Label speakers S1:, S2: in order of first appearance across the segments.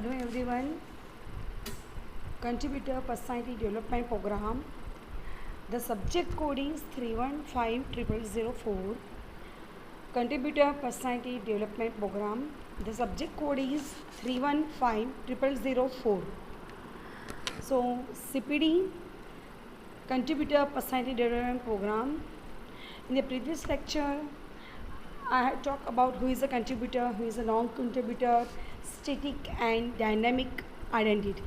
S1: Hello everyone, Contributor Personality Development Program. The subject code is 3150004. Contributor Personality Development Program. The subject code is 3150004. So CPD, Contributor Personality Development Program. In the previous lecture, I had talked about who is a contributor, who is a non-contributor, static and dynamic identity.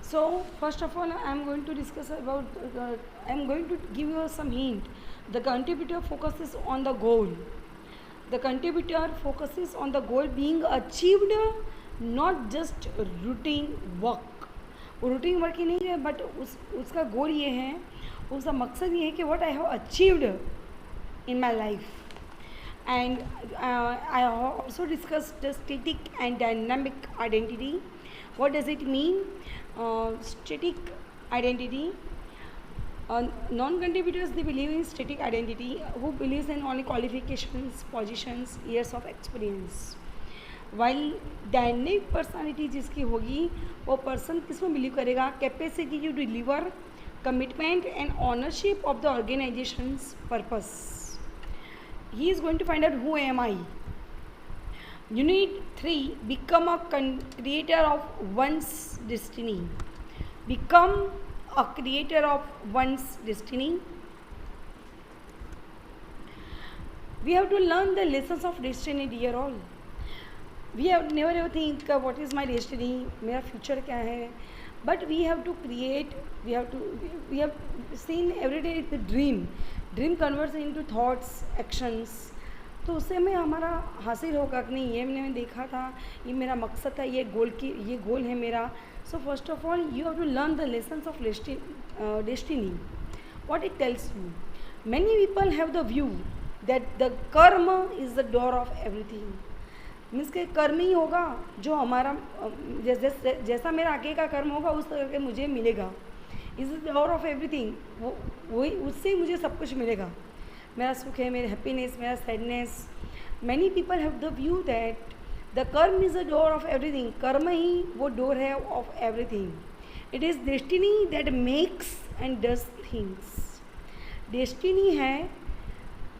S1: So first of all, I am going to discuss about, I am going to give you some hint. The contributor focuses on the goal. The contributor focuses on the goal being achieved, not just routine work. वो routine work ही नहीं है, but उसका गोल ये है, उसका मकसद ये है कि what I have achieved in my life. And I also discuss the static and dynamic identity. What does it mean? Static identity, non-contributors, they believe in static identity, who believes in only qualifications, positions, years of experience. While dynamic personality जिसकी होगी, वो person किस में believe करेगा? Capacity to deliver, commitment and ownership of the organisation's purpose. He is going to find out who am I. Unit 3, become a creator of one's destiny. Become a creator of one's destiny. We have to learn the lessons of destiny dear all. We have never ever think what is my destiny, मेरा future क्या है, but we have to create, we have seen every day the dream converts into thoughts, actions. तो उससे में हमारा हासिल होगा कि नहीं, ये मैंने देखा था, ये मेरा मकसद था, ये गोल है मेरा. So first of all you have to learn the lessons of destiny. What it tells you, many people have the view that the karma is the door of everything. Means के कर्म ही होगा जो हमारा जैसा मेरा आगे का कर्म होगा उस तरह के मुझे मिलेगा. Is the door of everything. वही उससे ही मुझे सब कुछ मिलेगा. मेरा सुख है, मेरा हैप्पीनेस, मेरा sadness. Many people have the view that the karma is the door of everything. कर्म ही वो डोर है of everything. It is destiny that makes and does things. Destiny है,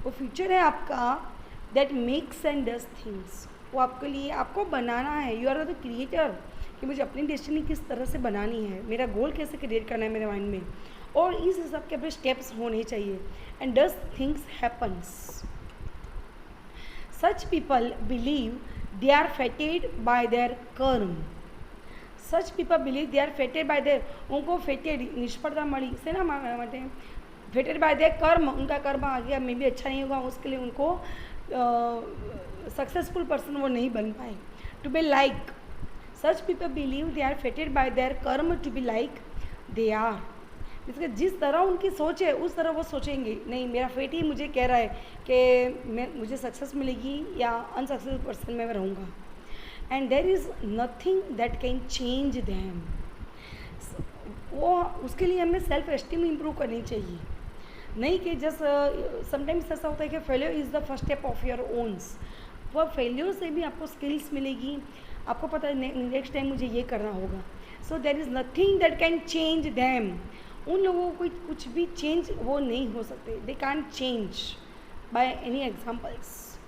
S1: वो फ्यूचर है आपका, that makes and does things. वो आपके लिए, आपको बनाना है. यू आर द क्रिएटर कि मुझे अपनी डेस्टिनी किस तरह से बनानी है, मेरा गोल कैसे क्रिएट करना है मेरे माइंड में, और इस हिसाब के अपने स्टेप्स होने चाहिए. And does things happens. Such people believe they are fated by their karma. Such people believe they are fated by their, उनको फेटेड निष्फलता मળી से ना માટે फेटेड बाय देयर कर्म. उनका कर्म आ गया, मे भी अच्छा नहीं होगा, उसके लिए उनको सक्सेसफुल पर्सन वो नहीं बन पाए. To be like, such people believe they are fated by their karma to be like they are. इसके जिस तरह उनकी सोच है उस तरह वो सोचेंगे. नहीं, मेरा फेट ही मुझे कह रहा है कि मुझे सक्सेस मिलेगी या अनसक्सेसफुल पर्सन में मैं रहूँगा. And there is nothing that can change them. वो उसके लिए हमें सेल्फ एस्टीम इम्प्रूव करनी चाहिए. नहीं कि जस्ट समटाइम्स ऐसा होता है कि failure is the first step of your owns. वो फेलियर से भी आपको स्किल्स मिलेगी, आपको पता है नेक्स्ट टाइम मुझे ये करना होगा. So there is nothing that can change them. उन लोगों को कुछ भी चेंज वो नहीं हो सकते. They can change by any examples.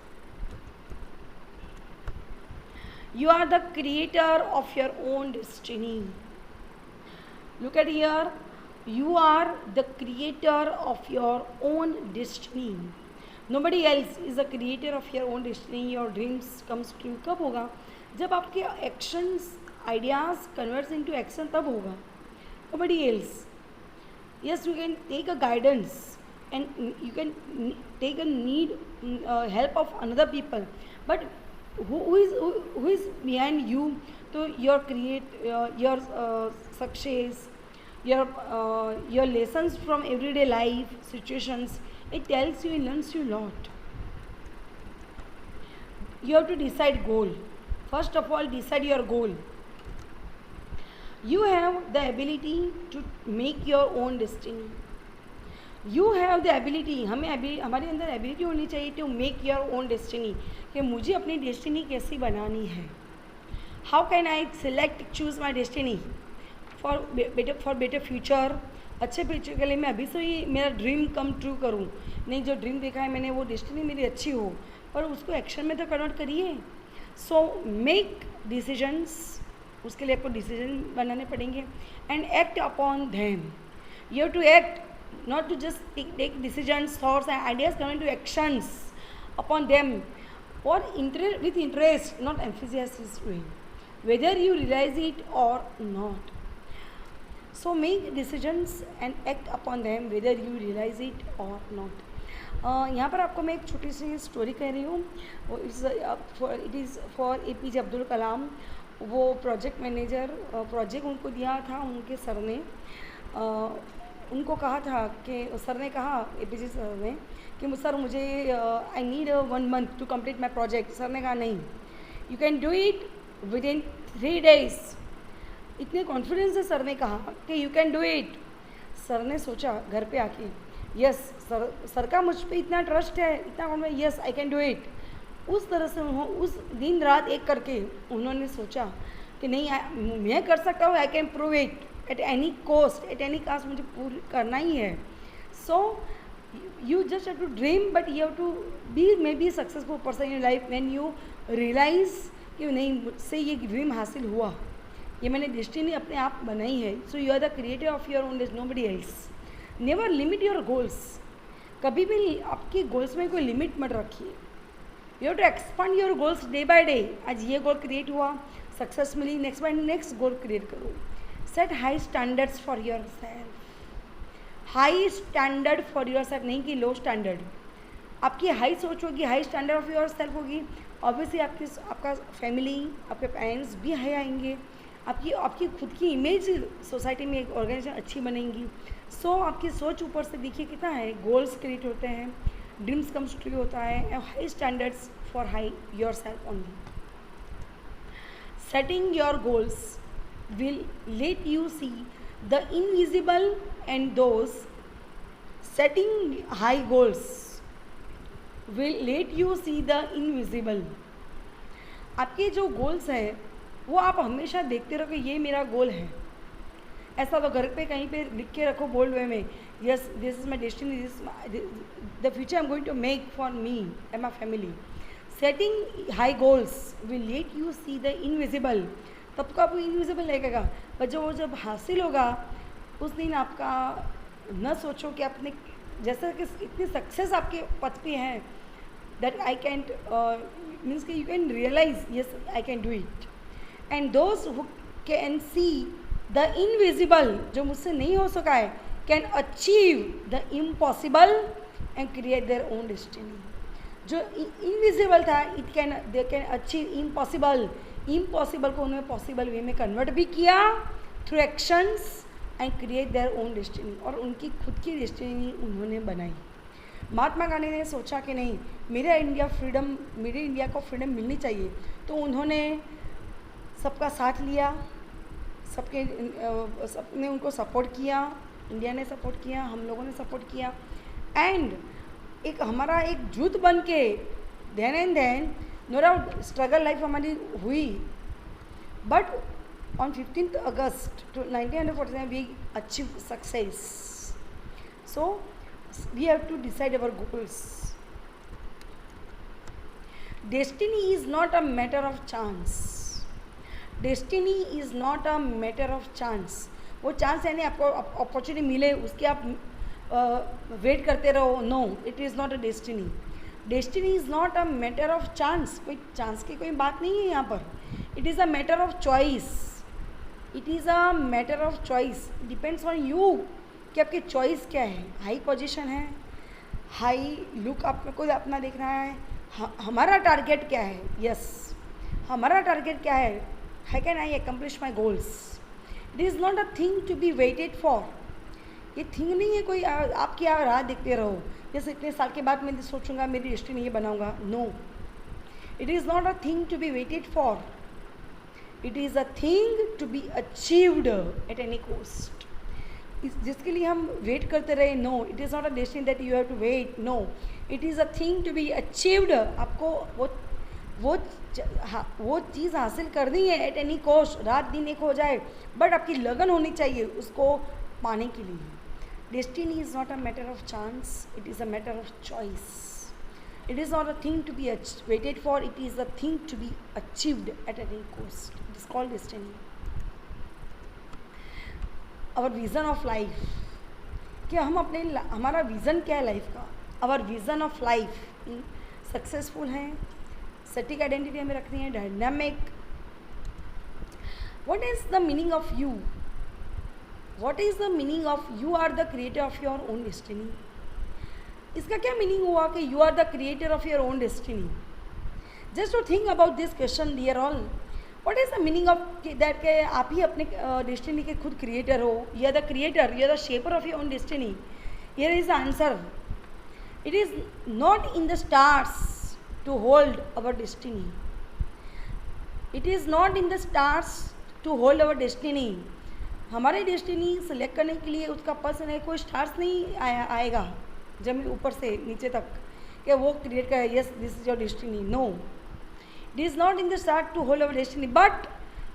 S1: You are the creator of your own destiny. Look at here, you are the creator of your own destiny. Nobody else is the creator of your own destiny. Your dreams comes true कब होगा? जब आपके actions, ideas converts into action, तब होगा. Nobody else. Yes, you can take a guidance and you can take a need help of another people, but who is behind you to your your success, your lessons from everyday life situations. It tells you, it learns you a lot. You have to decide goal. First of all, decide your goal. You have the ability to make your own destiny. You have the ability, हमारे अंदर ability होनी चाहिए to make your own destiny, कि मुझे अपनी destiny कैसी बनानी है. How can I select choose my destiny for better future. अच्छे फ्यूचर के लिए मैं अभी से ही मेरा ड्रीम कम ट्रू करूँ. नहीं, जो ड्रीम देखा है मैंने वो डेस्टिनी मेरी अच्छी हो, पर उसको एक्शन में तो कन्वर्ट करिए. सो मेक डिसीजंस, उसके लिए आपको डिसीजन बनाने पड़ेंगे. And act upon them. You have to act, not to just take decisions, thoughts and ideas, coming to actions upon them, or with interest, not enthusiasm, whether you realize it or not. So make decisions and act upon them whether you realize it or not. यहाँ पर आपको मैं एक छोटी सी story कह रही हूँ. It is for APJ Abdul Kalam. वो प्रोजेक्ट मैनेजर, प्रोजेक्ट उनको दिया था उनके सर ने. उनको कहा था कि सर ने कहा, APJ सर ने, कि सर मुझे I need 1 month to complete my project. Sir ने कहा नहीं, you can do it with in 3 days. इतने कॉन्फिडेंस से सर ने कहा कि you can do it. Sir ने सोचा घर पे आके, यस सर का मुझ पे इतना ट्रस्ट है, इतना confidence, yes I can do it. उस तरह से उस दिन रात एक करके उन्होंने सोचा कि नहीं मैं कर सकता हूँ, I can prove it at any cost, at any cost मुझे पूरी करना ही है. So you just have to dream, but you have to be may be successful person in life when you realise कि नहीं मुझसे ये ड्रीम हासिल हुआ, ये मैंने डेस्टिनी अपने आप बनाई है. So you are the creator of your own, nobody else. Never limit your goals. कभी भी आपकी गोल्स में कोई लिमिट मत रखिए. You have to expand your goals day by day. आज ये गोल क्रिएट हुआ, सक्सेस मिली, next by next goal create करो. Set high standards for yourself. High standard for yourself, नहीं कि लो स्टैंडर्ड. आपकी हाई सोच होगी, high standard of your self होगी, ऑब्वियसली आपका फैमिली, आपके पेरेंट्स भी हाई आएंगे. आपकी खुद की इमेज सोसाइटी में, एक ऑर्गेनाइजेशन अच्छी बनेंगी. सो आपकी सोच ऊपर से देखिए कितना है, गोल्स क्रिएट होते हैं, ड्रीम्स कम्स ट्रू होता है. High standards for high your self only. Setting your goals will let you see the invisible, and those setting high goals will let you see the invisible. आपके जो goals हैं वो आप हमेशा देखते रहो कि ये मेरा गोल है. ऐसा तो घर पे कहीं पे लिख के रखो बोल्ड वे में, yes this is my destiny, the future I am going to make for me and my family. Setting high goals will let you see the invisible. तब तो आपको इनविजिबल लगेगा, पर जब हासिल होगा उस दिन आपका न सोचो कि आपने जैसा कि इतनी सक्सेस आपके पथ पे है, दैट आई कैन मीन्स कि you can realise yes I can do it. And those who can see the invisible, जो मुझसे नहीं हो सका है, can achieve the impossible and create their own destiny. जो इनविजिबल था they can achieve impossible. Impossible को उन्होंने पॉसिबल वे में कन्वर्ट भी किया through actions and create their own destiny. और उनकी खुद की डेस्टिनी उन्होंने बनाई. महात्मा गांधी ने सोचा कि नहीं मेरे इंडिया को फ्रीडम मिलनी चाहिए, तो उन्होंने सबका साथ लिया, सबने उनको सपोर्ट किया. इंडिया ने सपोर्ट किया, हम लोगों ने सपोर्ट किया. एंड एक हमारा एक जुट बन के then and then no doubt struggle life हमारी हुई, but on 15th August 1947 we achieve success. So we have to decide our goals. Destiny is not a matter of chance. Destiny is not a matter of chance. वो chance यानी आपको opportunity मिले उसके आप wait करते रहो. No, it is not a destiny. Destiny is not a matter of chance. कोई chance की कोई बात नहीं है यहाँ पर. It is a matter of choice. It is a matter of choice. Depends on you कि आपकी चॉइस क्या है. हाई पोजीशन है, हाई लुक आपको अपना देख रहा है. हमारा टारगेट क्या है? यस हमारा टारगेट क्या है? How can I accomplish my goals? It is not a thing to be waited for. ये थिंग नहीं है कोई आपकी राह देखते रहो, जैसे इतने साल के बाद मैं सोचूंगा मेरी डेस्टिनी ये बनाऊंगा. No, it is not a thing to be waited for. It is a thing to be achieved at any cost. जिसके लिए हम वेट करते रहे, no, it is not a destiny that you have to wait, no, it is a thing to be achieved. आपको वो चीज़ हासिल करनी है एट एनी कॉस्ट, रात दिन एक हो जाए, बट आपकी लगन होनी चाहिए उसको पाने के लिए। Destiny is not a matter of chance, it is a matter of choice. It is not a thing to be waited for, it is a thing to be achieved at any cost. It is called destiny. Our vision of life, कि हम अपने हमारा vision क्या है life का। Our vision of life successful हैं, सटीक identity हमें रखनी है, dynamic. What is the meaning of you? What is the meaning of you are the creator of your own destiny? इसका क्या मीनिंग हुआ कि you are the creator of your own destiny? Just to think about this question dear all, what is the meaning of that के आप ही अपने destiny के खुद क्रिएटर हो, you are the creator, you are the shaper of your own destiny. Here is the answer, it is not in the stars to hold our destiny, it is not in the stars to hold our destiny. हमारे destiny select करने के लिए उसका person है, कोई stars नहीं आएगा जमीन ऊपर से नीचे तक कि वो क्रिएट करे, yes this is your destiny. No, it is not in the start to hold our destiny but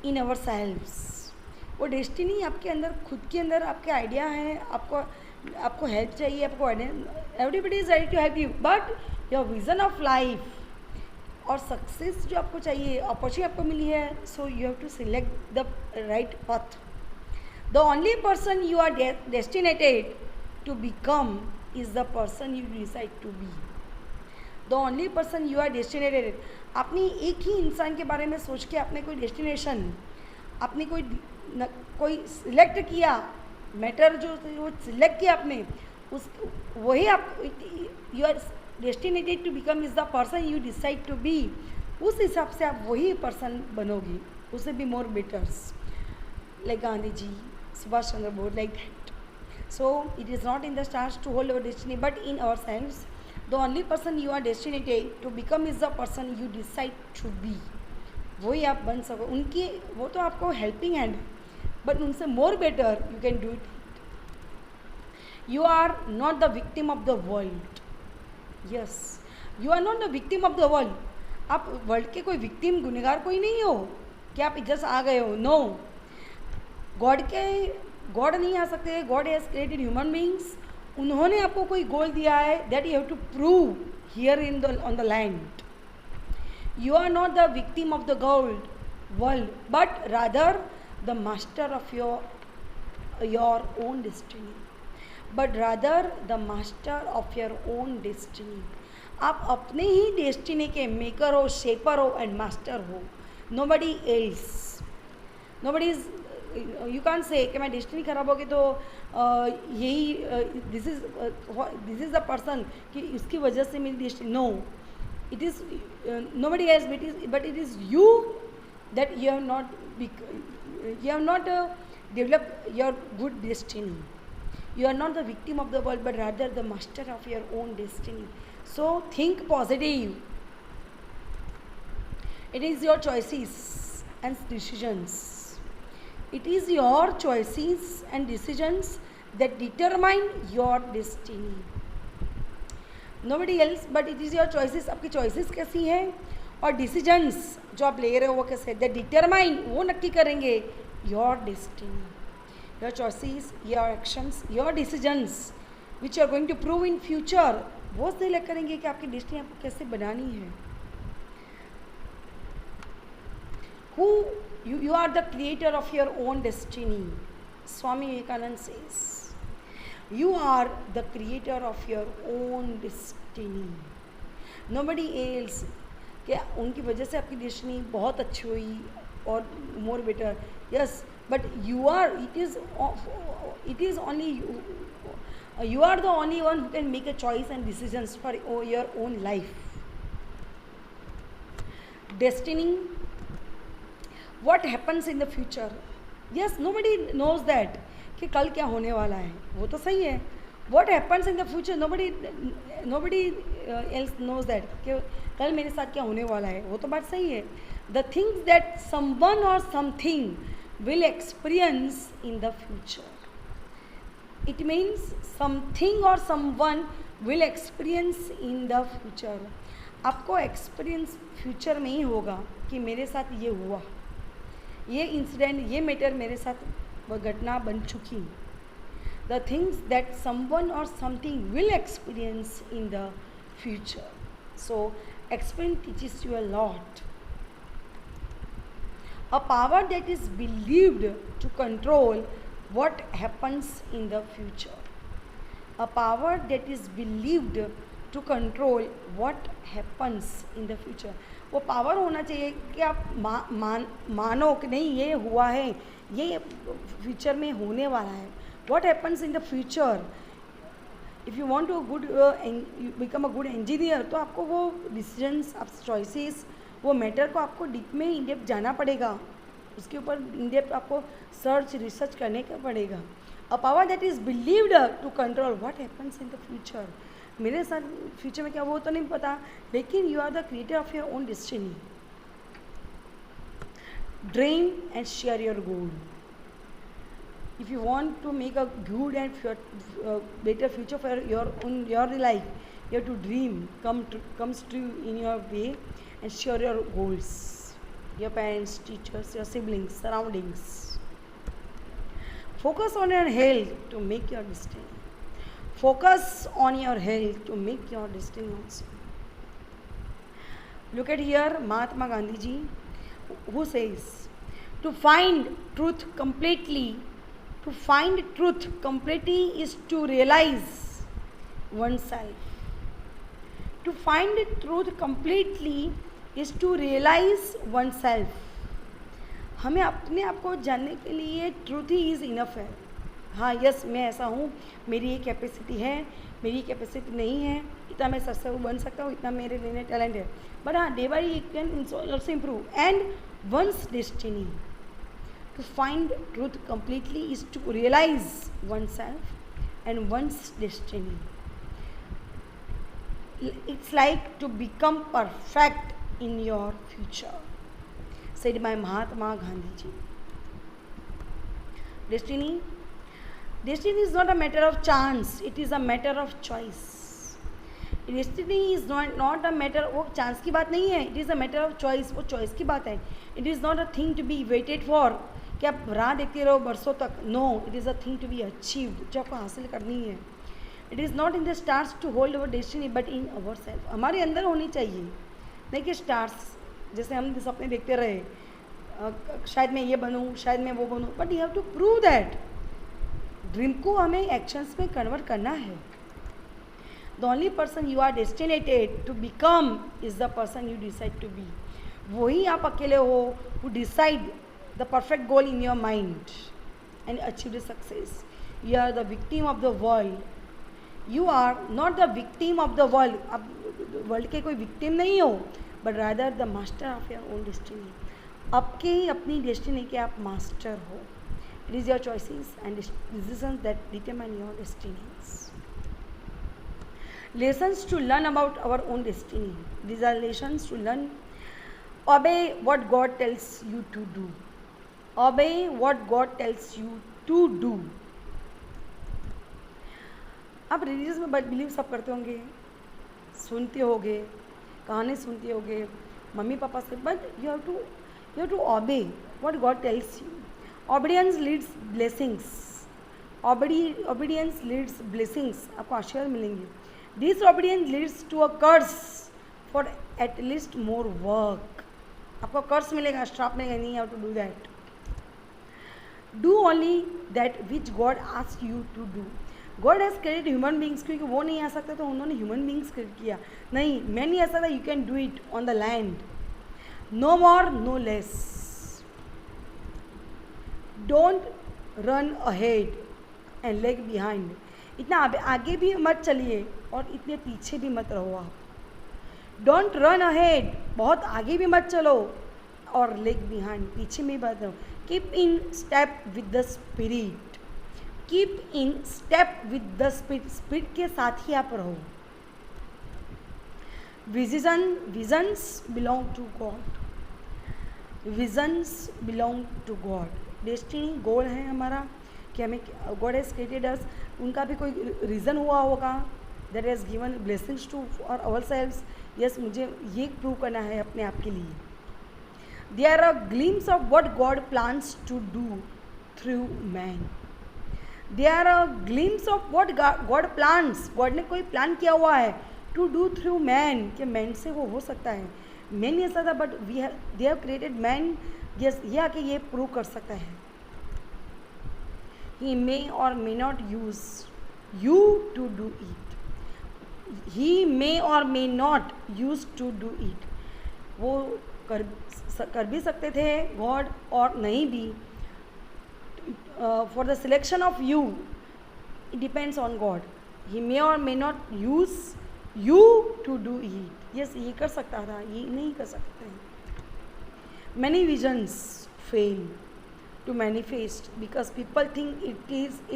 S1: in ourselves. वो डेस्टिनी आपके अंदर, खुद के अंदर आपके आइडिया हैं, आपको हेल्प चाहिए, आपको everybody is ready to help you, but your vision of life और सक्सेस जो आपको चाहिए, अपॉर्चुनिटी आपको मिली है, so you have to select the right path. The only person you are destinated to become is the person you decide to be. The only person you are destinated. अपनी एक ही इंसान के बारे में सोच के आपने कोई डेस्टिनेशन, आपने कोई सिलेक्ट किया, मैटर जो वो सिलेक्ट किया आपने, उस वही आप, you are destinated to become is the person you decide to be. उस हिसाब से आप वही पर्सन बनोगी, उससे भी more betters, like Gandhi ji, Subhash Chandra Bose, like that. So it is not in the stars to hold our destiny but in ourselves. The only person you are destined to become is the person you decide to be. वही आप बन सको, उनकी वो तो आपको helping hand, but उनसे more better you can do it. You are not the victim of the world, yes, you are not the victim of the world. आप वर्ल्ड के कोई विक्टिम, गुनहगार कोई नहीं हो कि आप इधर से आ गए हो, नो। गॉड नहीं आ सकते, God has created human beings, उन्होंने आपको कोई गोल दिया है that you have to prove here in the on the land. You are not the victim of the world but rather the master of your own destiny, but rather the master of your own destiny. आप अपने ही destiny के maker हो, shaper हो and master हो, nobody else. Nobody is, you can say कि मैं destiny खराब होगी तो यही दिस इज़ द पर्सन कि इसकी वजह से मेरी destiny, no, it is nobody else but it is you that you have not develop your good destiny. You are not the victim of the world but rather the master of your own destiny. So think positive, it is your choices and decisions. It is your choices and decisions that determine your destiny. Nobody else, but it is your choices. आपकी choices कैसी हैं और decisions जो आप ले रहे हो वो कैसे, that determine, वो नक्की करेंगे your destiny. Your choices, your actions, your decisions which you are going to prove in future, वो select करेंगे कि आपकी destiny आपको कैसे बनानी है. You are the creator of your own destiny. Swami Vivekananda says, you are the creator of your own destiny. Nobody else. क्या उनकी वजह से आपकी डेस्टिनी बहुत अच्छी हुई और more better, yes, but you are, it is only you are the only one who can make a choice and decisions for your own life. Destiny, what happens in the future, yes, nobody knows that कि कल क्या होने वाला है, वो तो सही है. what happens in the future, nobody else knows that कि कल मेरे साथ क्या होने वाला है, वो तो बात सही है. the things that someone or something will experience in the future, it means something or someone will experience in the future. आपको एक्सपीरियंस फ्यूचर में ही होगा कि मेरे साथ ये हुआ, ये इंसिडेंट, ये मैटर मेरे साथ वह घटना बन चुकी. द थिंग्स दैट समवन और something will experience in the future. So experience teaches you a lot. A power that is believed to control what happens in the future. A power that is believed to control what happens in the future. वो power होना चाहिए कि आप मानो कि नहीं ये हुआ है, ये फ्यूचर में होने वाला है. What happens in the future? If you want to good become a good engineer, तो आपको वो डिसीजंस, आप चॉइसेस, वो मैटर को आपको डीप में इन डेप्थ जाना पड़ेगा, उसके ऊपर इन डेप्थ आपको सर्च रिसर्च करने का पड़ेगा. A power that is believed to control what happens in the future. मेरे साथ फ्यूचर में क्या वो तो नहीं पता, लेकिन you are the creator of your own destiny. Dream and share your goal. If you want to make a good and better future for your life, you have to dream comes true in your way and share your goals. Your parents, teachers, your siblings, surroundings. Focus on your health to make your destiny. Focus on your health to make your destiny also. Look at here, Mahatma Gandhi ji, who says, to find truth completely is to realize oneself. To find truth completely is to realize oneself. हमें अपने आप को जानने के लिए truth he is enough है. हाँ, yes, मैं ऐसा हूँ, मेरी ये कैपेसिटी है, मेरी कैपेसिटी नहीं है, इतना मैं सक्सेसफुल बन सकता हूँ, इतना मेरे लिए टैलेंट है. बट हाँ, day by day you can also improve. And once destiny. To find truth completely is to realize oneself and one's destiny. It's like to become perfect in your future, said by Mahatma Gandhi ji. Destiny is not a matter of chance, it is a matter of choice. Destiny is not a matter, वो chance की बात नहीं है, it is a matter of choice, वो choice की बात है. It is not a thing to be waited for, कि आप राह देखते रहो बरसों तक. No, it is a thing to be achieved, जो आपको हासिल करनी है. It is not in the stars to hold our destiny but in our self. हमारे अंदर होनी चाहिए, नहीं कि स्टार्स जैसे हम सपने देखते रहे, शायद मैं ये बनूँ, शायद मैं वो बनूँ, but you have to prove that. Dream को हमें एक्शंस में कन्वर्ट करना है. The only person you are destinated to become is the person you decide to be. वही आप अकेले हो who decide the perfect goal in your mind and achieve the success. You are the victim of the world. You are not the victim of the world. आप world के कोई victim नहीं हो, but rather the master of your own destiny. आपके ही अपनी destiny के आप master हो. It is your choices and decisions that determine your destinies. Lessons to learn about our own destiny. These are lessons to learn. Obey what God tells you to do. Obey what God tells you to do. आप religious में believe सब करते होंगे, सुनते होंगे, कहानी सुनते होंगे मम्मी पापा से, but you have to obey what God tells you. Obedience leads blessings. Obedience leads blessings, आपको आशीर्वाद मिलेंगे. Disobedience leads to a curse for at least more work. आपको कर्स मिलेगा, श्राप मिलेगा. नहीं, have to do that. Do only that which God asks you to do. God has created human beings, क्योंकि वो नहीं आ सकता तो उन्होंने human beings क्रिएट किया. नहीं, मैं नहीं आ सकता, you can do it on the land. No more, no less. Don't run ahead and lag behind. इतना आगे भी मत चलिए और इतने पीछे भी मत रहो आप. Don't run ahead, बहुत आगे भी मत चलो और lag behind, पीछे में मत रहो. Keep in step with the spirit. Keep in step with the spirit. Spirit के साथ ही आप रहो. Visions belong to God. Visions belong to God. Destiny, goal है हमारा कि हमें God has created us. उनका भी कोई रीज़न हुआ होगा that has given blessings to for ourselves. Yes, मुझे ये प्रूव करना है अपने आप के लिए. They are a glimpse of what God plans to do through man. They are a glimpse of what God plans, God ने कोई प्लान किया हुआ है टू डू थ्रू मैन, कि मैन से वो हो सकता है. मैन नहीं ऐसा था but they have created man. Yes, ये आके ये प्रूव कर सकता है. He may or may not use you to do it. He may or may not use to do it. वो कर भी सकते थे गॉड और नहीं भी. For the selection of you it depends on God. He may or may not use you to do it. Yes, ये कर सकता था, ये नहीं कर सकते. Many visions fail to manifest because people think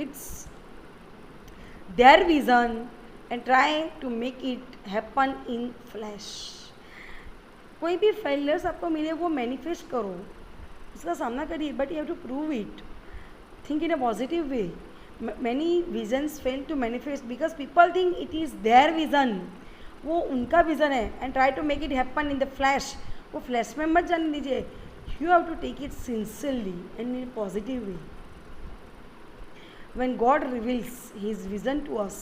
S1: it's their vision and try to make it happen in flesh. कोई भी फेलियर्स आपको मिले वो मैनिफेस्ट करो, उसका सामना करिए, but you have to prove it. Think in a positive way. Many visions fail to manifest because people think it is their vision, वो उनका विज़न है, and try to make it happen in the flash. वो flash में मत जाने दीजिए. You have to take it sincerely and in a positive way. When God reveals His vision to us,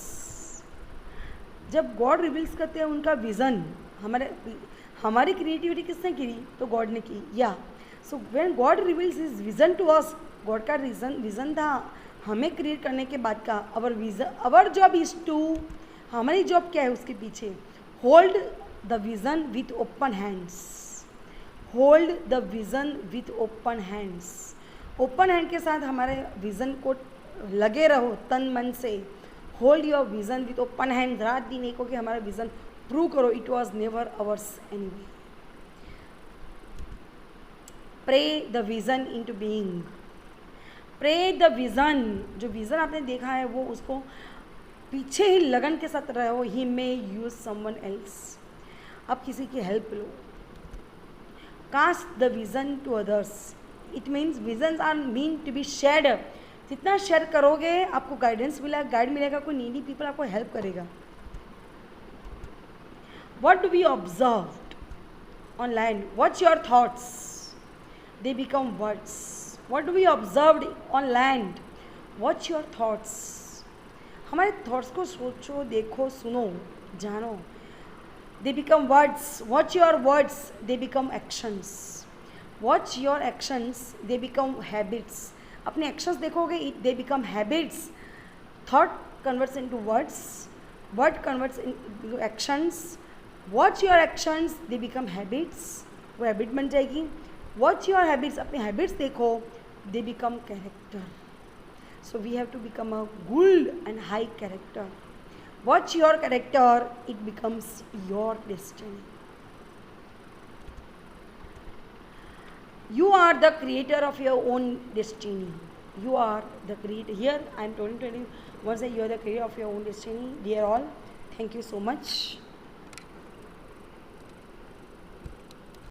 S1: जब God reveals करते हैं उनका विज़न, हमारी क्रिएटिविटी किसने की? तो गॉड ने की. या so when God reveals his vision to us, God का विज़न था हमें क्रिएट करने के बाद का. अवर जॉब इज़ टू, हमारी जॉब क्या है उसके पीछे? Hold the vision with open hands. Hold the vision with open hands. Open hand के साथ हमारे विज़न को लगे रहो तन मन से. Hold your vision with open hand. रात दिन एक हो कि हमारा विज़न प्रूव करो it was never ours anyway. Pray the vision into being. Pray the vision. जो विज़न आपने देखा है वो उसको पीछे ही लगन के साथ रहो. ही मे यूज समवन एल्स. आप किसी की help low. Cast the vision to others. It means visions are meant to be shared. जितना शेयर करोगे आपको गाइडेंस गाइड मिलेगा. कोई नीडी पीपल आपको हेल्प करेगा. What do we observed on land? What's your thoughts? They become words. What do we observed on land? What's your thoughts? हमारे thoughts को सोचो, देखो, सुनो, जानो. They become words. Watch your words, they become actions. Watch your actions, they become habits. अपने actions देखोगे, they become habits. Thought converts into words, word converts into actions. Watch your actions, they become habits. वो habit बन जाएगी. Watch your habits, अपने habits देखो, they become character. So we have to become a good and high character. Watch your character, it becomes your destiny. You are the creator of your own destiny. You are the creator. Here I am telling you once that you are the creator of your own destiny. Dear all, thank you so much.